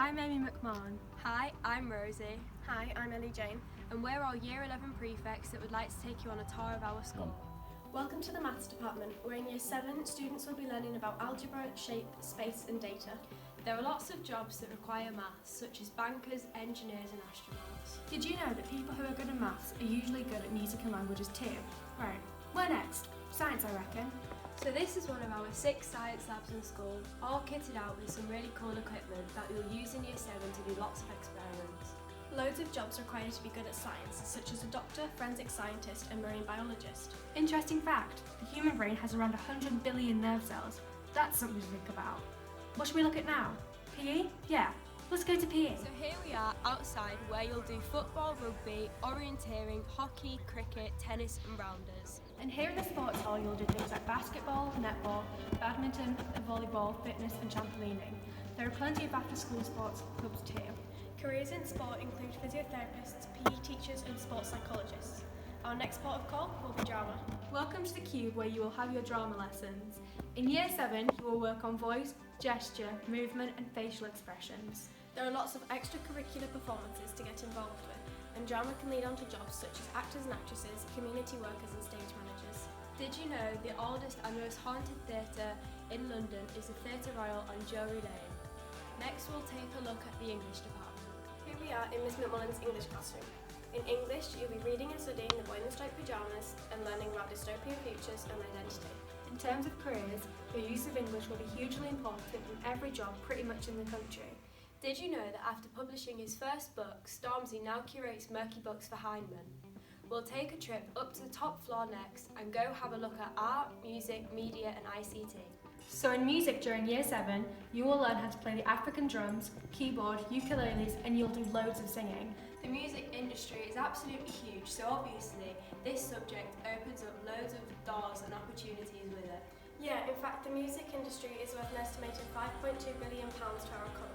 I'm Amy McMahon. Hi, I'm Rosie. Hi, I'm Ellie Jane. And we're our Year 11 prefects that would like to take you on a tour of our school. Welcome to the Maths department, where in Year 7 students will be learning about algebra, shape, space and data. There are lots of jobs that require maths, such as bankers, engineers and astronauts. Did you know that people who are good at maths are usually good at music and languages too? Right, where next? Science, I reckon. So this is one of our 6 science labs in school, all kitted out with some really cool equipment that you'll use in Year 7 to do lots of experiments. Loads of jobs require you to be good at science, such as a doctor, forensic scientist and marine biologist. Interesting fact, the human brain has around 100 billion nerve cells. That's something to think about. What should we look at now? PE? Yeah, let's go to PE. So here we are outside where you'll do football, rugby, orienteering, hockey, cricket, tennis and rounders. And here in the sports hall you'll do things like basketball, netball, badminton and volleyball, fitness and trampolining. There are plenty of after-school sports clubs too. Careers in sport include physiotherapists, PE teachers and sports psychologists. Our next port of call will be drama. Welcome to the Cube, where you will have your drama lessons. In Year 7 you will work on voice, gesture, movement and facial expressions. There are lots of extracurricular performances to get involved with, and drama can lead on to jobs such as actors and actresses, community workers and stage managers. Did you know the oldest and most haunted theatre in London is the Theatre Royal on Drury Lane? Next we'll take a look at the English department. Here we are in Miss McMullen's English classroom. In English, you'll be reading and studying The Boy in the Striped Pyjamas and learning about dystopian futures and identity. In terms of careers, your use of English will be hugely important in every job pretty much in the country. Did you know that after publishing his first book, Stormzy now curates murky books for Heinemann? We'll take a trip up to the top floor next and go have a look at art, music, media and ICT. So in music during Year 7, you will learn how to play the African drums, keyboard, ukuleles and you'll do loads of singing. The music industry is absolutely huge, so obviously this subject opens up loads of doors and opportunities with it. Yeah, in fact the music industry is worth an estimated £5.2 billion to our economy.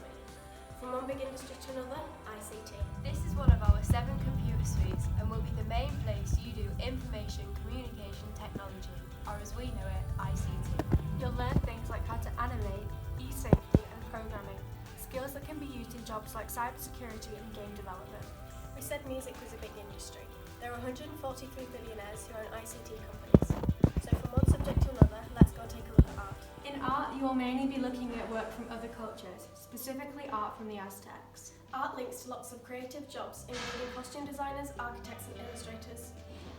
From one big industry to another, ICT. This is one of our 7 computer suites and will be the main place you do information communication technology, or as we know it, ICT. You'll learn things like how to animate, e-safety and programming, skills that can be used in jobs like cybersecurity and game development. We said music was a big industry. There are 143 billionaires who own ICT companies. So from one subject to another, let's go take a look at art. In art, you will mainly be looking at work from other cultures, specifically art from the Aztecs. Art links to lots of creative jobs, including costume designers, architects and illustrators.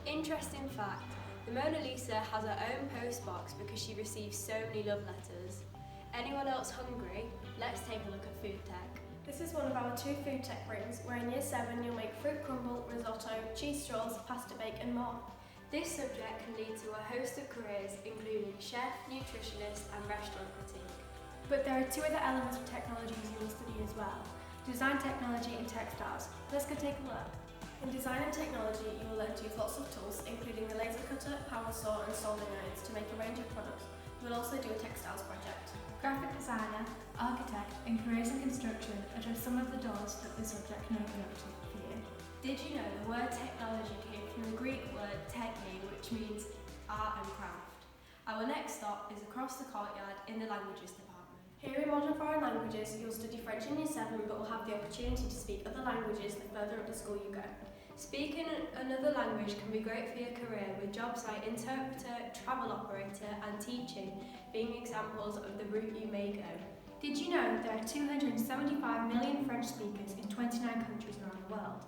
Interesting fact, the Mona Lisa has her own post box because she receives so many love letters. Anyone else hungry? Let's take a look at food tech. This is one of our 2 food tech rooms, where in Year 7 you'll make fruit crumble, risotto, cheese straws, pasta bake and more. This subject can lead to a host of careers including chef, nutritionist and restaurant critique. But there are 2 other elements of technologies you will study as well: design technology and textiles. Let's go take a look. In design and technology you will learn to use lots of tools, including the laser cutter, power saw and soldering irons to make a range of products. You will also do a textiles project. Graphic designer, architect and careers in construction are just some of the doors that this subject can open up to for you. Did you know the word technology came from the Greek word techne, which means art and craft? Our next stop is across the courtyard in the languages department. Here in Modern Foreign Languages you'll study French in Year 7 but will have the opportunity to speak other languages the further up the school you go. Speaking another language can be great for your career, with jobs like interpreter, travel operator and teaching being examples of the route you may go. Did you know there are 275 million French speakers in 29 countries around the world?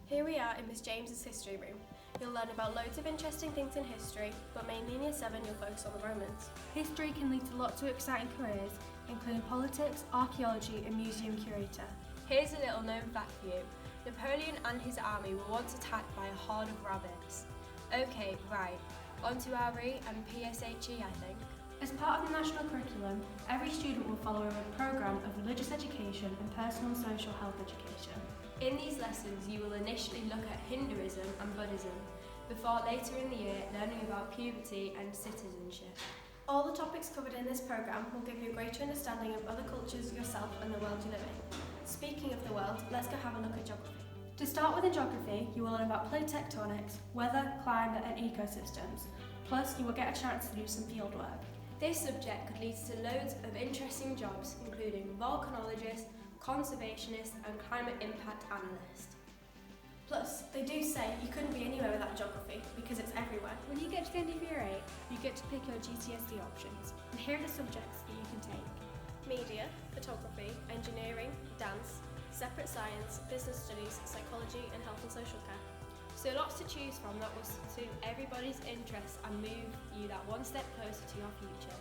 Here we are in Miss James's history room. You'll learn about loads of interesting things in history, but mainly in Year 7 you'll focus on the Romans. History can lead to lots of exciting careers, including politics, archaeology and museum curator. Here's a little known fact for you. Napoleon and his army were once attacked by a horde of rabbits. Okay, right, onto RE and PSHE I think. As part of the national curriculum, every student will follow a programme of religious education and personal and social health education. In these lessons you will initially look at Hinduism and Buddhism, before later in the year learning about puberty and citizenship. All the topics covered in this programme will give you a greater understanding of other cultures, yourself and the world you live in. Speaking of the world, let's go have a look at geography. To start with in geography, you will learn about plate tectonics, weather, climate and ecosystems. Plus, you will get a chance to do some field work. This subject could lead to loads of interesting jobs, including volcanologist, conservationist and climate impact analyst. Plus, they do say you couldn't be anywhere without geography because it's everywhere. When you get to the end of year 8, you get to pick your GCSE options, and here are the subjects that you can take. Media, photography, engineering, dance, separate science, business studies, psychology and health and social care. So lots to choose from that will suit everybody's interests and move you that one step closer to your future.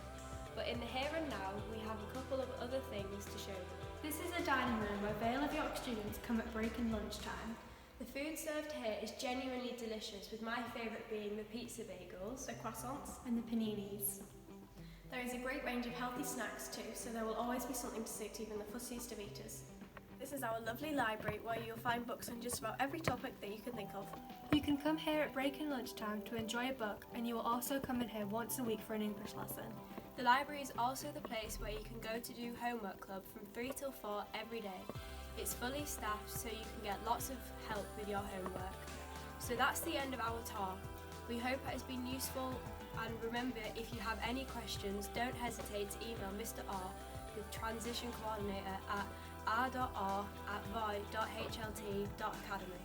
But in the here and now, we have a couple of other things to show you. This is a dining room where Vale of York students come at break and lunchtime. The food served here is genuinely delicious, with my favourite being the pizza bagels. The croissants. And the paninis. There is a great range of healthy snacks too, so there will always be something to suit even the fussiest of eaters. This is our lovely library where you'll find books on just about every topic that you can think of. You can come here at break and lunchtime to enjoy a book, and you will also come in here once a week for an English lesson. The library is also the place where you can go to do homework club from 3 till 4 every day. It's fully staffed so you can get lots of help with your homework. So that's the end of our talk. We hope it has been useful, and remember, if you have any questions, don't hesitate to email Mr. R, the transition coordinator, at r.r@vi.hlt.academy.